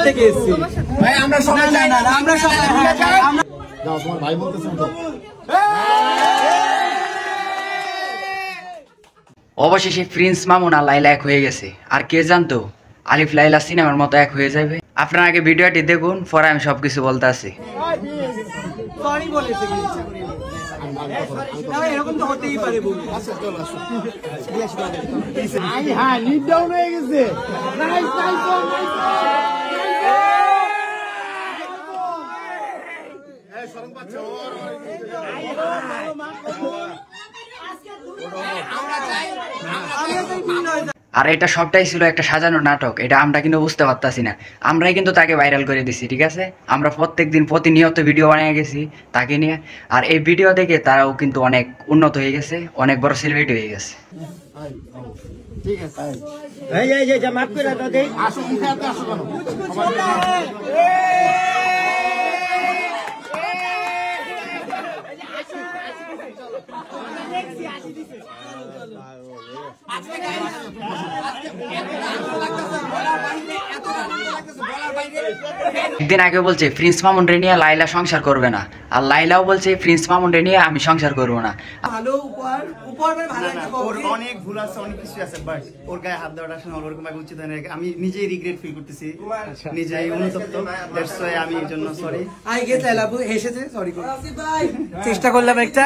থেকে এসেছি ভাই, আমরা সবাই আমরা সবাই যাও তোমার ভাই বলতেছেন তো। অবশেষে প্রিন্স মামুন আর লাইলা এক হয়ে গেছে। আর কে জানতো আলিফ লাইলা সিনেমার মতো এক হয়ে যাবে। আপনারা আগে ভিডিওটি দেখুন, পরে আমি সবকিছু বলতে আছি। এরকম তো হতেই পারে। হ্যাঁ লিড ডাউন হয়ে গেছে। আর এটা সবটাই ছিল একটা সাজানো নাটক, এটা আমরা কিন্তু বুঝতে পারতাছি না। আমরাই কিন্তু তাকে ভাইরাল করে দিছি, ঠিক আছে? আমরা প্রত্যেকদিন প্রতিনিয়ত ভিডিও বানিয়ে গেছি তাকে নিয়ে। আর এই ভিডিও দেখে তারাও কিন্তু অনেক উন্নত হয়ে গেছে, অনেক বড় সেলিব্রিটি হয়ে গেছে। ঠিক আছে মাফ করে দাও দেই। আসো মুখে আসো কেন? একদিন আগে বলছে প্রিন্স মামুন রে নিয়ে লাইলা সংসার করবে না, আর লাইলাও বলছে প্রিন্স মামুন রে নিয়ে আমি সংসার করব না। ভালো উপহার ভালো একটা ওর অনেক ভুল আছে, অনেক কিছু আছে, বাট ওর গায়ে হাত দেওয়াটা আসলে ওরকম ভাবে উচিত হয় না। আমি নিজেই রিগ্রেট ফিল করতেছি, নিজেই অনুতপ্ত। দ্যাটস ওয়াই আমি এর জন্য সরি। আই গেস লাইলা হেসেছে, সরি চেষ্টা করলাম একটা।